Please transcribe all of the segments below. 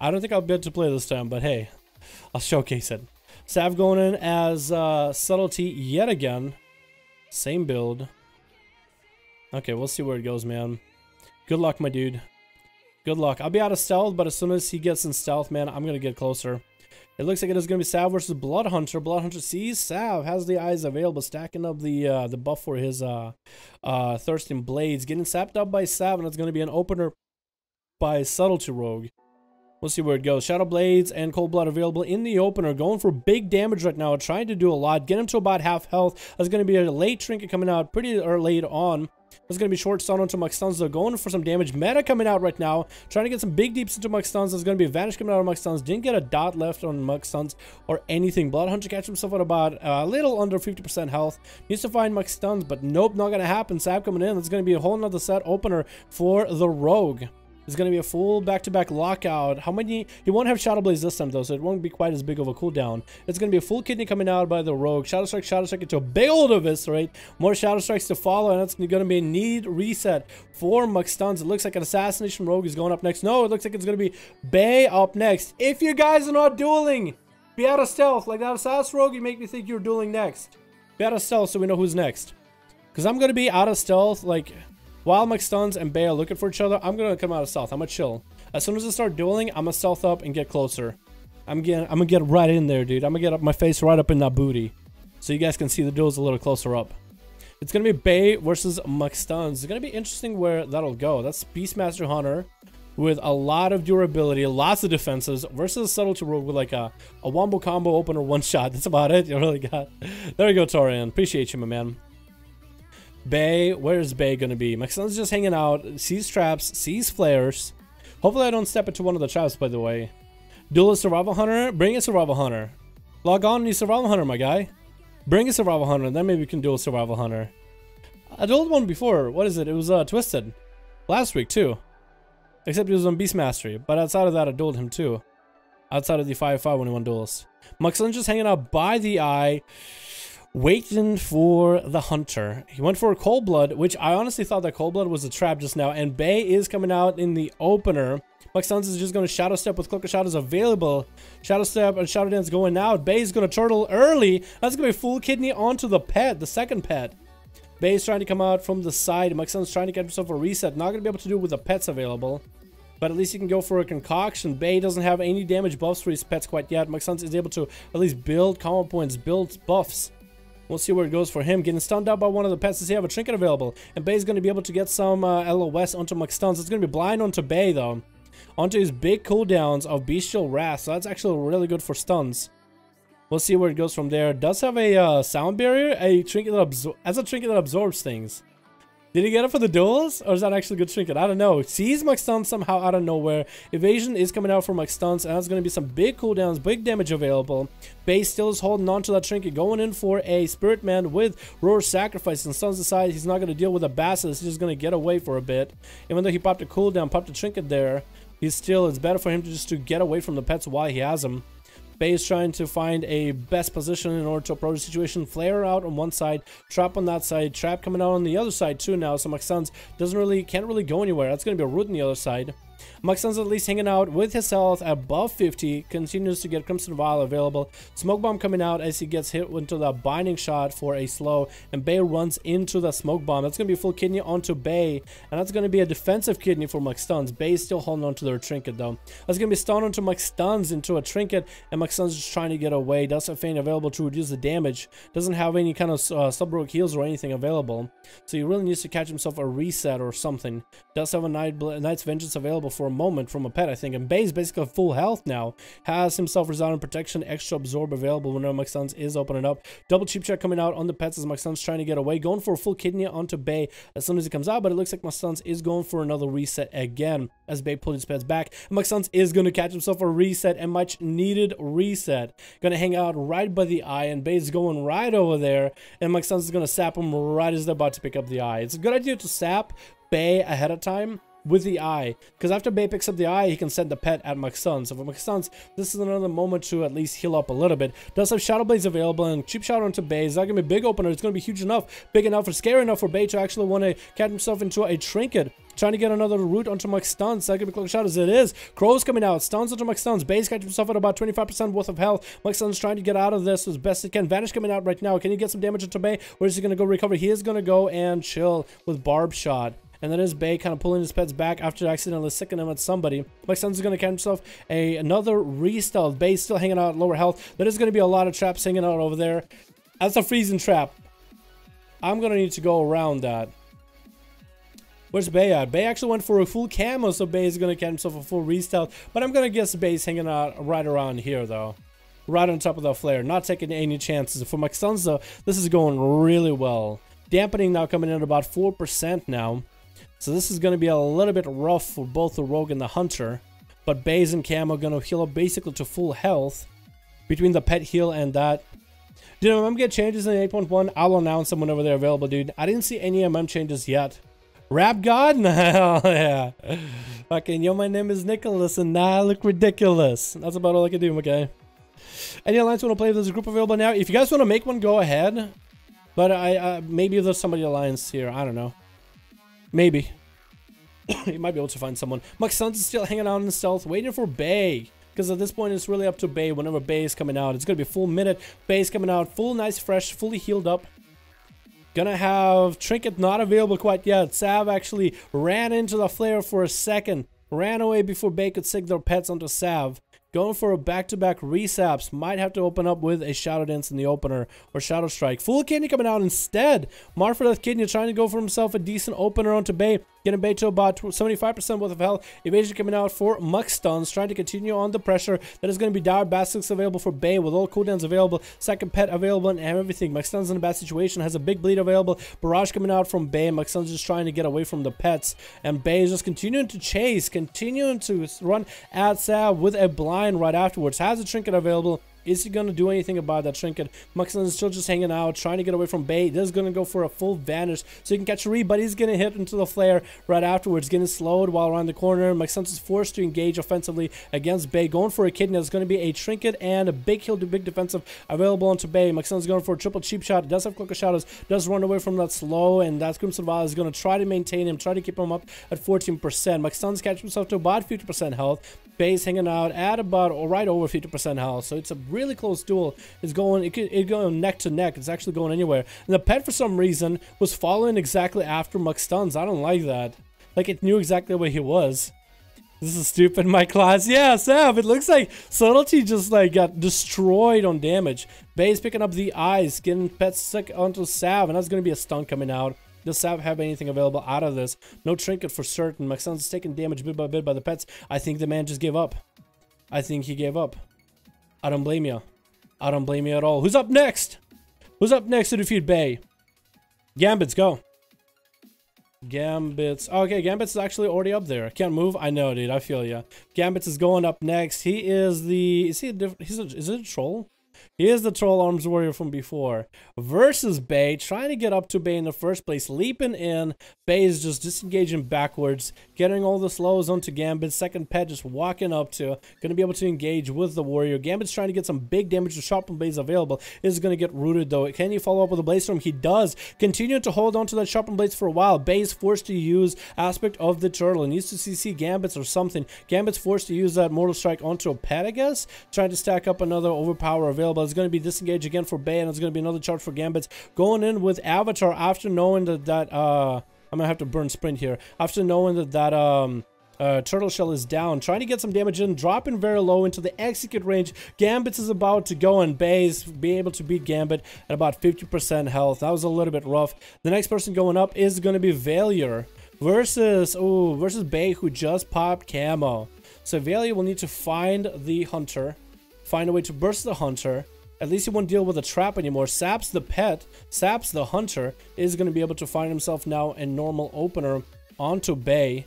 I don't think I'll be able to play this time, but hey, I'll showcase it. Sav going in as Subtlety yet again. Same build. Okay, we'll see where it goes, man. Good luck, my dude. Good luck. I'll be out of stealth, but as soon as he gets in stealth, man, I'm going to get closer. It looks like it is going to be Sav versus Bloodhunter. Bloodhunter sees Sav, has the eyes available, stacking up the buff for his Thirsting Blades. Getting sapped up by Sav, and it's going to be an opener by Subtlety Rogue. We'll see where it goes. Shadow Blades and Cold Blood available in the opener. Going for big damage right now. Trying to do a lot. Get him to about half health. There's going to be a late trinket coming out pretty late on. There's going to be short stun onto Mux Stuns. They're going for some damage. Meta coming out right now. Trying to get some big deeps into Mux Stuns. There's going to be a Vanish coming out of Mux Stuns. Didn't get a dot left on Mux Stuns or anything. Bloodhunter catch himself at about a little under 50% health. Needs to find Mux Stuns, but nope, not going to happen. Sav coming in. It's going to be a whole nother set opener for the Rogue. It's going to be a full back-to-back lockout. How many? He won't have Shadow Blaze this time, though, so it won't be quite as big of a cooldown. It's going to be a full kidney coming out by the Rogue. Shadow Strike into a big old Eviscerate. More Shadow Strikes to follow, and it's going to be a need reset for Mux Stuns. It looks like an Assassination Rogue is going up next. No, it looks like it's going to be Bay up next. If you guys are not dueling, be out of stealth. Like that Assassin Rogue, you make me think you're dueling next. Be out of stealth so we know who's next. Because I'm going to be out of stealth, like... While Mux Stuns and Bay are looking for each other, I'm going to come out of stealth. I'm going to chill. As soon as I start dueling, I'm going to stealth up and get closer. I'm going to get right in there, dude. I'm going to get up my face right up in that booty. So you guys can see the duels a little closer up. It's going to be Bay versus Mux Stuns. It's going to be interesting where that'll go. That's Beastmaster Hunter with a lot of durability, lots of defenses, versus Subtlety Rogue with like a wombo combo opener one shot. That's about it. You really got. There you go, Torian. Appreciate you, my man. Bay, where's Bay gonna be? Mux Stuns just hanging out, sees traps, sees flares. Hopefully I don't step into one of the traps, by the way. Duel Survival Hunter, bring a Survival Hunter. Log on, you Survival Hunter, my guy. Bring a Survival Hunter, then maybe we can duel Survival Hunter. I dueled one before, what is it? It was Twisted. Last week too. Except he was on Beast Mastery, but outside of that I dueled him too. Outside of the 5-5 when he won duels. Mux Stuns just hanging out by the eye. Waiting for the Hunter. He went for a Cold Blood, which I honestly thought that Cold Blood was a trap just now. And Bay is coming out in the opener. Mux Stuns is just going to Shadow Step with Cloak of Shadows available. Shadow Step and Shadow Dance going out. Bay is going to turtle early. That's going to be full kidney onto the pet, the second pet. Bay is trying to come out from the side. Mux Stuns trying to get himself a reset. Not going to be able to do it with the pets available. But at least he can go for a concoction. Bay doesn't have any damage buffs for his pets quite yet. Mux Stuns is able to at least build combo points, build buffs. We'll see where it goes for him. Getting stunned out by one of the pets. Does he have a trinket available? And Bay's going to be able to get some LOS onto Mux Stuns. It's going to be blind onto Bay, though. Onto his big cooldowns of Bestial Wrath. So that's actually really good for stuns. We'll see where it goes from there. Does have a sound barrier. A trinket that absorbs things. Did he get it for the duels? Or is that actually a good trinket? I don't know. Sees Mux Stuns somehow out of nowhere. Evasion is coming out for Mux Stuns, and that's going to be some big cooldowns, big damage available. Bay still is holding on to that trinket, going in for a Spirit Man with Roar Sacrifice. And Stuns decide he's not going to deal with a Basilisk. He's just going to get away for a bit. Even though he popped a cooldown, popped a trinket there, it's better for him to get away from the pets while he has them. Bay is trying to find a best position in order to approach the situation. Flare out on one side, trap on that side, trap coming out on the other side too now. So Mux Stuns can't really go anywhere. That's going to be a root on the other side. Mux Stuns at least hanging out with his health above 50, continues to get Crimson Vial available. Smoke Bomb coming out as he gets hit into the binding shot for a slow, and Bay runs into the Smoke Bomb. That's going to be a full kidney onto Bay, and that's going to be a defensive kidney for Mux Stuns. Bay is still holding on to their trinket though. That's going to be stun onto Mux Stuns into a trinket, and Mux Stuns just trying to get away. Does have Feint available to reduce the damage. Doesn't have any kind of sub-rogue heals or anything available, so he really needs to catch himself a reset or something. Does have a Knight's Vengeance available for a moment from a pet, I think, and Bay's basically full health now. Has himself Resounding Protection, extra absorb available whenever Mux Stuns is opening up. Double cheap check coming out on the pets as Mux Stuns trying to get away, going for a full kidney onto Bay as soon as he comes out, but it looks like Mux Stuns is going for another reset again as Bay pulls his pets back. Mux Stuns is going to catch himself a reset, and much needed reset. Going to hang out right by the eye, and Bay's going right over there, and Mux Stuns is going to sap him right as they're about to pick up the eye. It's a good idea to sap Bay ahead of time, with the eye, because after Bay picks up the eye, he can send the pet at Maxun. So for Maxun, this is another moment to at least heal up a little bit. Does have Shadow Blades available, and cheap shot onto Bay. Is that gonna be a big opener? It's gonna be huge enough, big enough, or scary enough for Bay to actually want to catch himself into a trinket. Trying to get another root onto Mike Stuns. That could be close shot as it is. Crow's coming out. Stuns onto Mike Stuns. Bay's catching himself at about 25% worth of health. Mike Stuns trying to get out of this as best he can. Vanish coming out right now. Can he get some damage onto Bay? Or is he going to go recover? He is going to go and chill with Barb Shot. And then is Bay kind of pulling his pets back after accidentally sicking him at somebody. Mike Stuns is going to catch himself another re-stealth. Bay's still hanging out at lower health. There is going to be a lot of traps hanging out over there. That's a freezing trap. I'm going to need to go around that. Where's Bay at? Bay actually went for a full camo, so Bay is going to get himself a full re-stealth. But I'm going to guess Bay's hanging out right around here, though. Right on top of the flare. Not taking any chances. For Mike Stuns, though, this is going really well. Dampening now coming in at about 4% now. So this is going to be a little bit rough for both the Rogue and the Hunter. But Bay's and camo going to heal up basically to full health. Between the pet heal and that. Did MM get changes in 8.1? I'll announce them whenever they're available, dude. I didn't see any MM changes yet. Rap God? Hell yeah. Fucking, yo, my name is Nicholas, and I look ridiculous. That's about all I can do, okay? Any alliance want to play if there's a group available now? If you guys want to make one, go ahead. But maybe there's somebody alliance here. I don't know. Maybe. You might be able to find someone. Mike Stuns is still hanging out in stealth, waiting for Bay. Because at this point, it's really up to Bay whenever Bay is coming out. It's going to be a full minute. Bay's coming out full, nice, fresh, fully healed up. Gonna have Trinket not available quite yet. Sav actually ran into the flare for a second. Ran away before Bay could sig their pets onto Sav. Going for a back-to-back resaps. Might have to open up with a Shadow Dance in the opener. Or Shadow Strike. Full Kidney coming out instead. Marfred Kidney trying to go for himself a decent opener onto Bay. Getting Bay to about 75% worth of health. Evasion coming out for Muck Stuns. Trying to continue on the pressure. That is going to be Dire Basics available for Bay. With all cooldowns available. Second pet available and everything. Muck Stuns in a bad situation. Has a big bleed available. Barrage coming out from Bay. Muck Stuns just trying to get away from the pets. And Bay is just continuing to chase. Continuing to run at Sav with a blind right afterwards. Has a trinket available. Is he going to do anything about that trinket? Muxon is still just hanging out, trying to get away from Bay. This is going to go for a full vanish, so he can catch a read, but he's going to hit into the flare right afterwards, getting slowed while around the corner. Muxon is forced to engage offensively against Bay, going for a kidney. There's going to be a trinket and a big heal to big defensive available onto Bay. Muxon is going for a triple cheap shot. Does have Cloak of Shadows, does run away from that slow, and that Crimson Vial is going to try to maintain him, try to keep him up at 14%. Muxon's catching himself to about 50% health. Bay's hanging out at about or right over 50% health, so it's a really close duel. It's going neck to neck. It's actually going anywhere. And the pet for some reason was following exactly after Muck Stuns. I don't like that. Like it knew exactly where he was. This is stupid, my class. Yeah, Sav. It looks like Subtlety just like got destroyed on damage. Bay's picking up the eyes, getting pets sick onto Sav, and that's going to be a stun coming out. Does Sav have anything available out of this? No trinket for certain. Maxon's taking damage bit by bit by the pets. I think the man just gave up. I think he gave up. I don't blame you. I don't blame you at all. Who's up next? Who's up next to defeat Bay? Gambits, go. Gambits. Okay, Gambits is actually already up there. Can't move. I know, dude. I feel ya. Gambits is going up next. He is the... Is he a different... Is it a troll? He is the Troll Arms Warrior from before. Versus Bay, trying to get up to Bay in the first place. Leaping in. Bay is just disengaging backwards. Getting all the slows onto Gambit. Second pet just walking up to. Going to be able to engage with the Warrior. Gambit's trying to get some big damage to Sharpen Blades available. Is going to get rooted though. Can he follow up with a Blaze Storm? He does. Continue to hold on to that Sharpen Blades for a while. Bay is forced to use Aspect of the Turtle. He needs to CC Gambits or something. Gambit's forced to use that Mortal Strike onto a pet, I guess. Trying to stack up another Overpower available. It's going to be disengaged again for Bay, and it's going to be another charge for Gambits. Going in with Avatar after knowing that I'm going to have to burn Sprint here. After knowing that Turtle Shell is down. Trying to get some damage in. Dropping very low into the execute range. Gambits is about to go, and Bay's being able to beat Gambit at about 50% health. That was a little bit rough. The next person going up is going to be Valier versus Bay, who just popped camo. So Valier will need to find the Hunter. Find a way to burst the Hunter. At least he won't deal with a trap anymore. Saps the pet, Saps the Hunter, is going to be able to find himself now a normal opener onto Bay.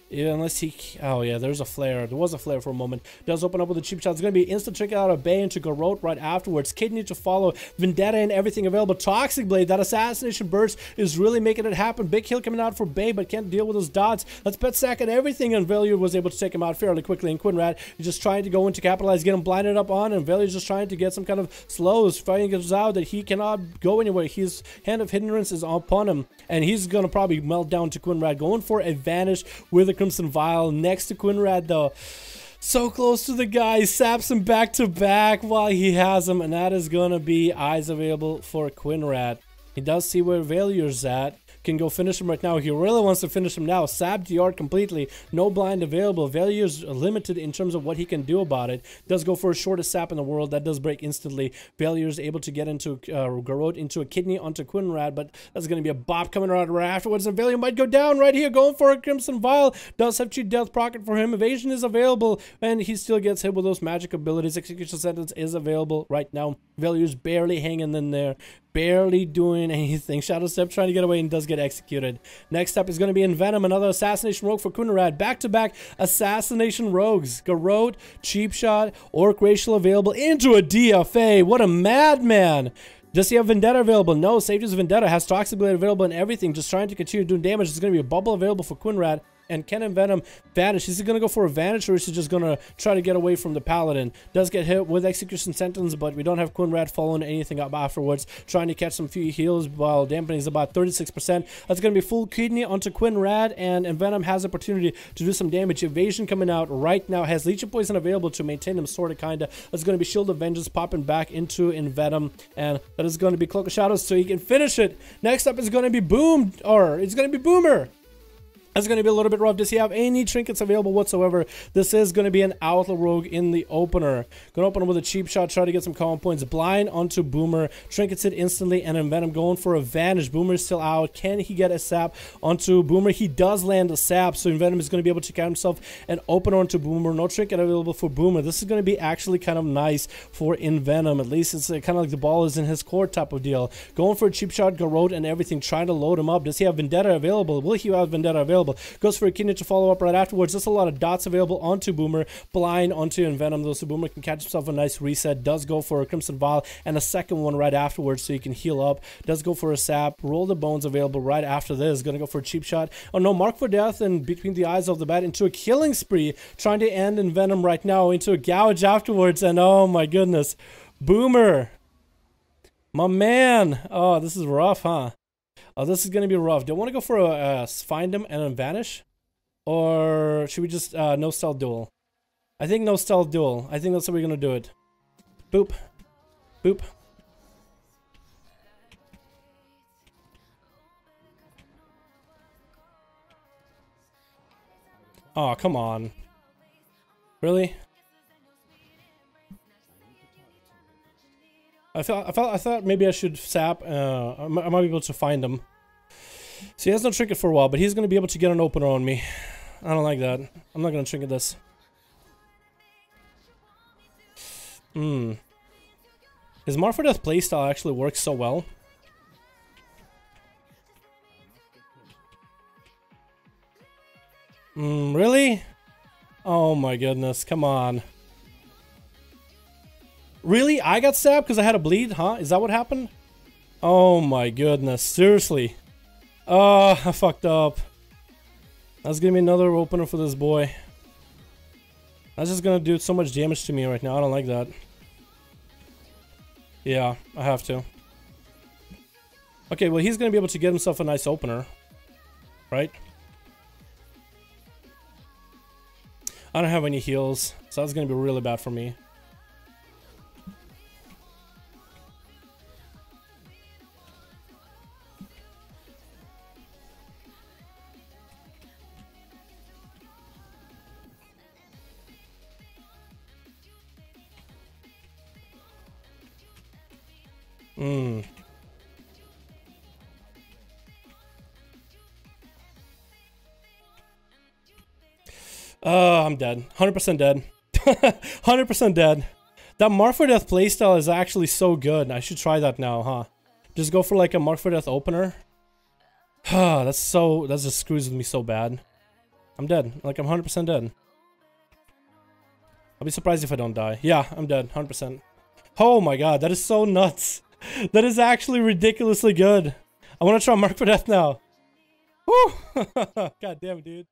Yeah, unless he... Oh, yeah, there's a flare. There was a flare for a moment. Does open up with a cheap shot. It's going to be instant trick out of Bay into Garrote right afterwards. Kidney to follow. Vendetta and everything available. Toxic Blade. That Assassination Burst is really making it happen. Big kill coming out for Bay, but can't deal with those dots. Let's pet sack and everything, and Velia was able to take him out fairly quickly. And Quinrad is just trying to go in to capitalize, get him blinded up on, and Velia's just trying to get some kind of slows. Fighting gets out that he cannot go anywhere. His Hand of Hindrance is upon him, and he's going to probably melt down to Quinrad. Going for advantage with the Crimson Vial next to Quinrad though. So close to the guy. He saps him back to back while he has him, and that is gonna be eyes available for Quinrad. He does see where Valior's at. Can go finish him right now. He really wants to finish him now. Sapped the yard completely. No blind available. Valior's limited in terms of what he can do about it. Does go for a shortest sap in the world. That does break instantly. Valior's able to get into Garrote into a kidney onto Quinrad, but that's going to be a bop coming around right afterwards, and Valior might go down right here. Going for a Crimson Vial. Does have cheap death pocket for him. Evasion is available, and he still gets hit with those magic abilities. Execution Sentence is available right now. Valior's barely hanging in there. Barely doing anything. Shadow Step trying to get away and does get executed. Next up is going to be Envenom, another Assassination Rogue for Quinrad. Back-to-back Assassination Rogues. Garrote, Cheap Shot, Orc Racial available into a DFA. What a madman. Does he have Vendetta available? No, Safety's Vendetta has Toxic Blade available and everything. Just trying to continue doing damage. There's going to be a bubble available for Quinrad. And can Envenom vanish? Is he going to go for a vanish, or is he just going to try to get away from the Paladin? Does get hit with Execution Sentence, but we don't have Quinrad following anything up afterwards. Trying to catch some few heals while dampening is about 36%. That's going to be full kidney onto Quinrad, and Envenom has opportunity to do some damage. Evasion coming out right now. Has Leech of Poison available to maintain him, sort of, kind of. That's going to be Shield of Vengeance popping back into Envenom, and that is going to be Cloak of Shadows so he can finish it. Next up is going to be it's going to be Boomer. That's going to be a little bit rough. Does he have any trinkets available whatsoever? This is going to be an Outlaw Rogue in the opener. Going to open with a cheap shot, try to get some common points. Blind onto Boomer. Trinkets it instantly, and Envenom going for a vanish. Boomer is still out. Can he get a sap onto Boomer? He does land a sap, so Envenom is going to be able to count himself and open onto Boomer. No trinket available for Boomer. This is going to be actually kind of nice for Envenom. At least it's kind of like the ball is in his court type of deal. Going for a cheap shot, Garrote and everything, trying to load him up. Does he have Vendetta available? Will he have Vendetta available? Goes for a kidney to follow up right afterwards. Just a lot of dots available onto Boomer. Blind onto Envenom, though, so Boomer can catch himself a nice reset. Does go for a Crimson Vial and a second one right afterwards so he can heal up. Does go for a sap. Roll the Bones available right after this. Gonna go for a cheap shot. Oh no, Mark for Death, and between the eyes of the bat into a killing spree. Trying to end Envenom right now into a gouge afterwards, and oh my goodness. Boomer. My man. Oh, this is rough, huh? Oh, this is going to be rough. Do I want to go for a find him and then vanish? Or should we just no stealth duel? I think no stealth duel. I think that's how we're going to do it. Boop. Boop. Oh, come on. Really? I thought maybe I should sap. I might be able to find him. So he has no trinket for a while, but he's going to be able to get an opener on me. I don't like that. I'm not going to trinket this. His Mark for Death playstyle actually works so well. Really? Oh my goodness, come on. Really? I got stabbed because I had a bleed, huh? Is that what happened? Oh my goodness, seriously. Oh, I fucked up. That's gonna be another opener for this boy. That's just gonna do so much damage to me right now. I don't like that. Yeah, I have to. Okay, well, he's gonna be able to get himself a nice opener. Right? I don't have any heals, so that's gonna be really bad for me. I'm dead. 100% dead. 100% dead. That Mark for Death playstyle is actually so good. I should try that now, huh? Just go for like a Mark for Death opener. That just screws with me so bad. I'm dead. Like, I'm 100% dead. I'll be surprised if I don't die. Yeah, I'm dead. 100%. Oh my god, that is so nuts. That is actually ridiculously good. I want to try Mark for Death now. Woo! God damn it, dude.